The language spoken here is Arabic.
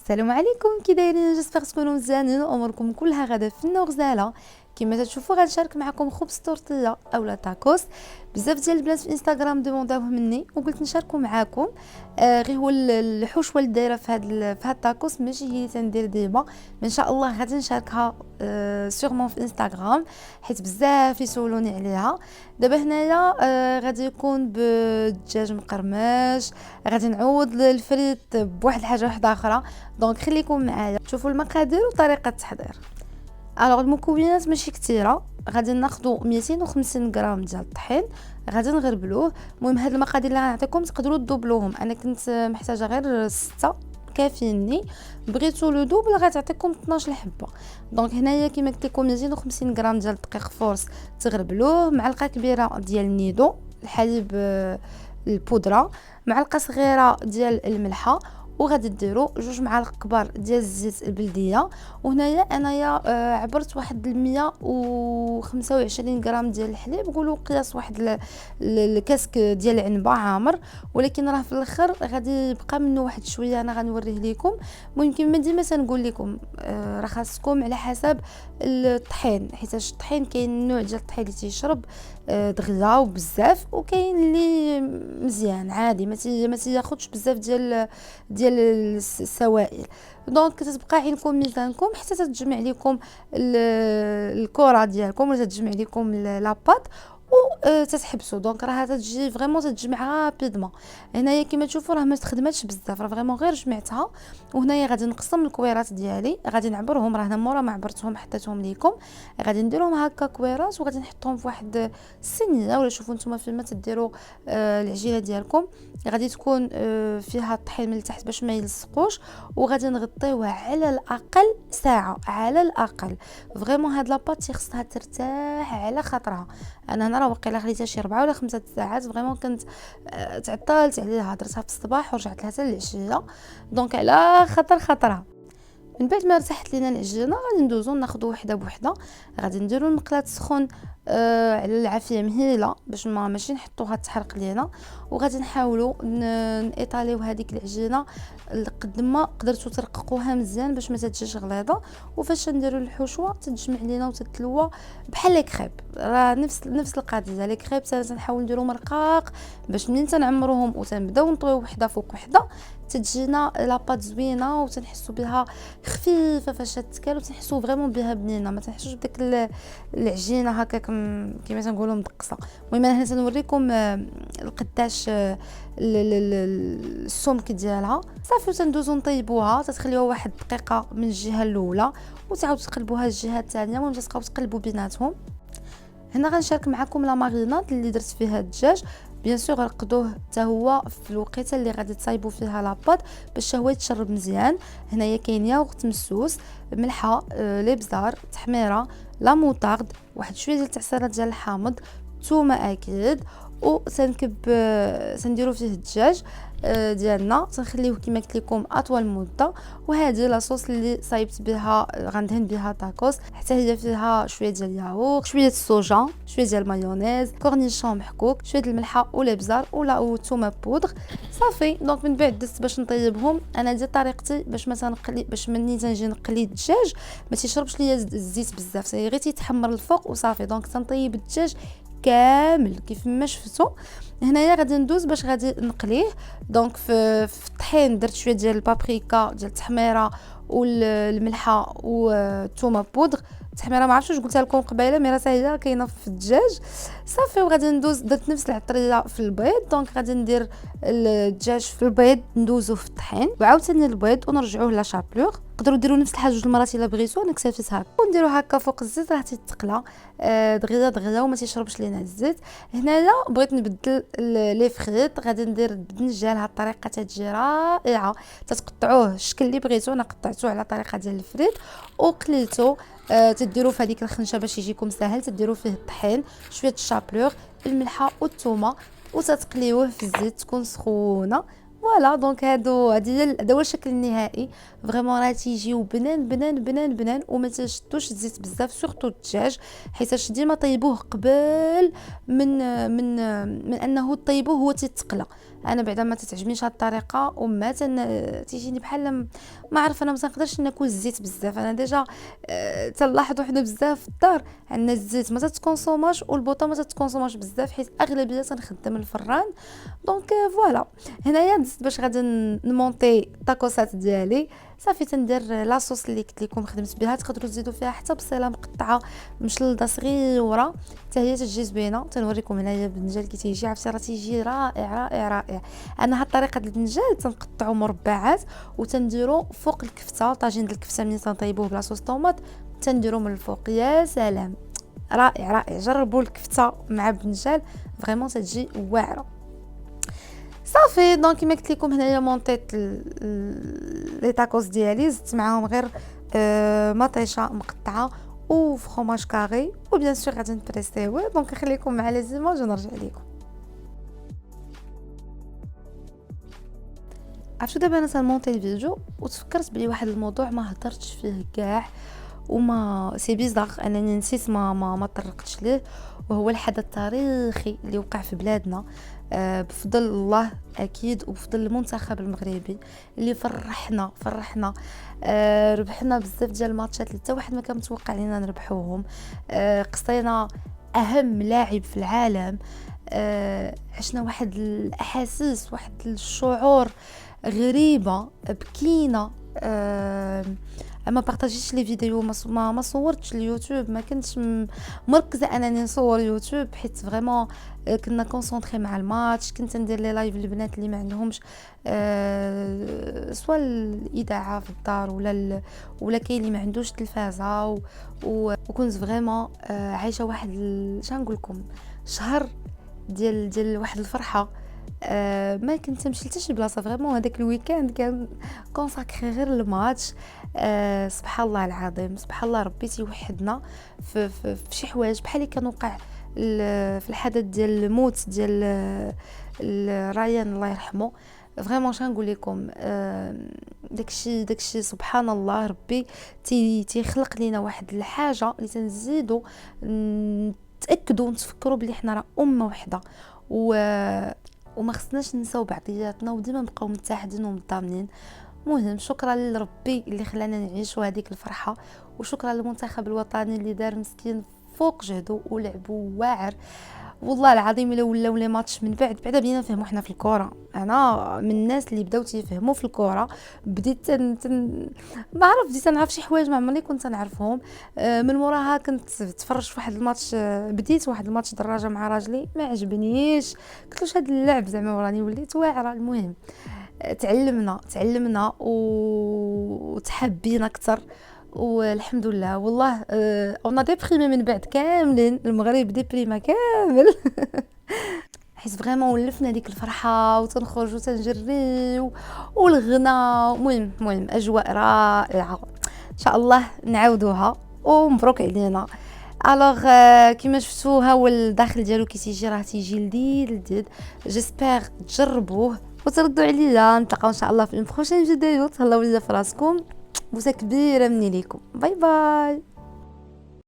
السلام عليكم، كي دايرين؟ جيسبر تكونوا مزيانين واموركم كلها غاده في الغزاله. كما تشوفوا غنشارك معكم خبز تورتيه اولا تاكوس. بزاف ديال البنات في انستغرام دومونداوه مني وقلت نشاركو معاكم. غير هو الحشوه اللي دايره في هاد التاكوس ماشي هي اللي تندير ديما، ان شاء الله غادي نشاركها سيغمون في انستغرام، حيت بزاف يسولوني عليها. دابا هنايا غادي يكون بالدجاج مقرمش، غادي نعوض الفريت بواحد الحاجه واحده اخرى. دونك خليكم معايا شوفوا المقادير وطريقه التحضير. الوغ المكونات ماشي كثيره، غادي ناخذوا 250 غرام ديال الطحين، غادي نغربلوه. المهم هاد المقادير اللي غنعطيكم تقدروا تدوبلوهم، انا كنت محتاجه غير 6 كافيني، بغيتو لو دوبل غتعطيكم 12 حبه. دونك هنايا كما قلت لكم 250 غرام ديال الدقيق فورس تغربلوه، معلقه كبيره ديال النيدو الحليب البودره، معلقه صغيره ديال الملحه، وغادي ديروا 2 معالق كبار ديال الزيت البلديه. وهنايا انايا عبرت واحد 125 غرام ديال الحليب، قولوا قياس واحد الكاسك ديال العنبه عامر، ولكن راه في الاخر غادي يبقى منه واحد شويه انا غنوريه لكم. المهم كما ديما تنقول لكم راه خاصكم على حسب الطحين، حيت الطحين كاين نوع ديال الطحين اللي تيشرب دغيا وبزاف، وكاين اللي مزيان عادي ما تياخذش بزاف ديال السوائل. دونك تتبقى عينكم ميزانكم حتى تتجمع لكم الكره ديالكم ولا تتجمع لكم لاباط و تتحبسوا. دونك راه تجي فريمون تتجمع رابيدمون. هنايا كما تشوفوا راه ما تخدماتش بزاف، راه فريمون غير جمعتها. وهنايا غادي نقسم الكويرات ديالي، غادي نعبرهم، راه هنا مورا ما عبرتهم حطيتهم ليكم. غادي نديرهم هكا كويرات وغادي نحطهم في واحد الصينيه، ولا شوفوا نتوما فيما تديروا العجينه ديالكم. غادي تكون فيها الطحين من التحت باش ما يلصقوش، وغادي نغطيوها على الاقل ساعه، على الاقل. فريمون هاد لاباط خصها ترتاح على خاطرها. انا هنا راه واقيلا خليتها شي 4 ولا 5 ساعات، فريمون كنت تعطلت عليها، درتها في الصباح ورجعت لها حتى العشيه. دونك على خاطرها. من بعد ما ارتاحت لينا العجينه غادي ندوزو ناخذ وحده بوحده. غادي نديرو المقله تسخن على العافيه مهيله باش ماشي نحطوها تحرق لينا، وغادي نحاولوا نيطاليو هذيك العجينه قد ما قدرتوا ترققوها مزيان باش ما تجيش غليظه. وفاش نديروا الحشوه تتجمع لينا وتتلوى بحال الكريب، راه نفس القضيه. لي كريب تنحاول نديرو مرقاق باش منين تنعمروهم وتنبداو نطويو وحده فوق وحده تجينا لاباط زوينه وتنحسوا بها خفيفه فاش تتكال، وتنحسوا فريمون بها بنينه، ما تنحسوش بداك العجينه هكا كما تنقولوا مدقصه. المهم انا هنا تنوريكم القداش السمك ديالها. صافي وتندوزو نطيبوها، تتخليوها واحد دقيقه من الجهه الاولى وتعاودوا تقلبوها الجهه الثانيه، المهم تبقاو تقلبوا بيناتهم. هنا غنشارك معكم لا ماريناد اللي درت فيها الدجاج. بيان سور غنقدوه حتى هو في الوقيته اللي غادي تصايبوا فيها لاباط باش هو يتشرب مزيان. هنايا كاين ياغورت مسوس، ملحه، الابزار، تحميره، لا موطارد، واحد شويه ديال التعصيره ديال الحامض، ثومه اكيد، وتنكب تنديروا فيه الدجاج ديالنا، تنخليوه كما قلت لكم اطول مده. وهذه لاصوص اللي صايبت بها غندهن بها تاكوس، حتى هي فيها شويه ديال الياغورت، شويه الصوجا، شويه ديال المايونيز، كورنيشون محكوك، شويه الملحه والابزار ولا ثومه بودغ. صافي دونك من بعد دزت باش نطيبهم. انا دي طريقتي باش ما تنقلي، باش مني تنجي نقلي الدجاج ما تيشربش ليا الزيت بزاف، غير تيتحمر الفوق وصافي. دونك تنطيب الدجاج كامل كيف ما شفتوا. هنايا غادي ندوز باش غادي نقليه. دونك في الطحين درت شويه ديال البابريكا ديال التحميره والملحه والثومه بودغ. التحميره ما عرفتش واش قلتها لكم قبيله، مي راه ساهله كاينه في الدجاج. صافي وغادي ندوز درت نفس العطريه في البيض. دونك غادي ندير الدجاج في البيض ندوزو في الطحين وعاوتاني البيض ونرجعوه لا شابلور. تقدروا ديروا نفس الحاجه جوج المرات الا بغيتو، انا كتفيت هكا ونديرو هكا فوق الزيت راه تيتقلى دغيا وما تيشربش لينا الزيت. هنايا بغيت نبدل لي فريت، غادي ندير الدنجال. هاد الطريقه تتجي رائعه، تتقطعوه الشكل اللي بغيتو، انا قطعته على طريقه ديال الفريت وقليته. تديروا في هذيك الخنشه باش يجيكم ساهل، تديروا فيه الطحين، شويه الشابلور، الملحه والثومه، وتتقليوه في الزيت تكون سخونه. فوالا دونك هذا هو الشكل النهائي. فريمون راه تيجيو بنان بنان بنان بنان، وما تشدوش الزيت بزاف سورتو الدجاج، حيت ديما طيبوه قبل من انه طيبوه هو تيتقلى. انا بعدا ما تتعجبنيش هاد الطريقه، وما تيجيني بحال ما عارف، انا ما تنقدرش ناكل الزيت بزاف. انا ديجا تنلاحظوا حنا بزاف في الدار عندنا الزيت ما تتكونسوماش والبوطه ما تتكونسوماش بزاف، حيت اغلبيه تنخدم الفران. دونك فوالا، هنايا دزت باش غادي نمونطي الطاكوسات ديالي. صافي تندير لاصوص اللي قلت لكم خدمت بها، تقدروا تزيدوا فيها حتى بصيله مقطعه مشلضه صغيره حتى هي تجي زوينه. تنوريكم هنايا البنجال كي تيجي، عرفتي راه تيجي رائع رائع رائع. انا هاد الطريقه ديال البنجال تنقطعوا مربعات وتنديروا فوق الكفته، طاجين ديال الكفته ملي تنطيبوه بلا صوص طوماط تنديروا من الفوق. يا سلام، رائع رائع. جربوا الكفته مع البنجال فريمون تجي واعره. صافي دونك كيما قلت لكم هنايا مونطيت لي تاكوس ديالي، زدت معاهم غير مطيشه مقطعه وفرomاج كاري، وبيان سور غادي نبريسيوه. دونك نخليكم مع لي زيماج ونرجع لكم. عرفتوا دابا انا تنمونطي الفيديو وتفكرت بلي واحد الموضوع ما هضرتش فيه كاع، وما سي بيزار انني نسيت ما طرقتش ليه، وهو الحدث التاريخي اللي وقع في بلادنا بفضل الله اكيد وبفضل المنتخب المغربي اللي فرحنا. ربحنا بزاف ديال الماتشات اللي حتى واحد ما كان متوقع لينا نربحوهم. قصينا اهم لاعب في العالم. عشنا واحد الاحاسيس، واحد الشعور غريبه، بكينا. ما بارطاجيش لي فيديو، ما صورتش اليوتيوب، ما كنتش مركزه انني نصور يوتيوب حيت فريمون كنا كونسونطري مع الماتش. كنت ندير لي لايف للبنات اللي ما عندهمش سواء الاذاعه في الدار ولا كاين اللي ما عندوش تلفازه، وكنت فريمون عايشه واحد شنقول لكم شهر ديال واحد الفرحه. ما كنت نمشي حتى شي بلاصه فريمون. هذاك الويكاند كان كونساكري غير الماتش. سبحان الله العظيم، سبحان الله ربي تيوحدنا في شي حوايج بحال اللي كان وقع في الحدث ديال الموت ديال رايان الله يرحمه. فريمون شنقول لكم، داكشي سبحان الله ربي تيخلق لينا واحد الحاجه اللي تنزيدوا نتاكدوا ونتفكروا بلي حنا راه امه وحده، وما خصناش ننساو بعضياتنا، وديما نبقاو متحدين ومتضامنين. مهم شكرا لربي اللي خلانا نعيشوا هذيك الفرحه، وشكرا للمنتخب الوطني اللي دار مسكين فوق جهده ولعبوا واعر. والله العظيم الا ولاو لي ماتش من بعد بدينا نفهموا حنا في الكره. انا من الناس اللي بداو تيفهموا في الكره، بديت ما عرف بديت نعرف شي حوايج ما عمرني كنت نعرفهم. من موراها كنت تفرج في واحد الماتش، بديت واحد الماتش دراجه مع راجلي ما عجبنيش، قلت له هذا اللعب زعما وراني وليت واعره. المهم تعلمنا وتحبينا اكثر، والحمد لله. والله اون ديبريمي من بعد كاملين، المغرب ديبريما كامل حيت فريمون ولفنا ديك الفرحه وتنخرجوا تنجريو والغنى. المهم اجواء رائعه، ان شاء الله نعاودوها ومبروك علينا. الوغ كيما شفتوا ها هو الداخل ديالو كي تيجي، راه تيجي لذيذ. جيسبر تجربوه وتردوا عليا. نتلاقاو ان شاء الله في بروشين فيديو. تهلاو ليا في راسكم، بوسه كبيره مني ليكم. باي باي.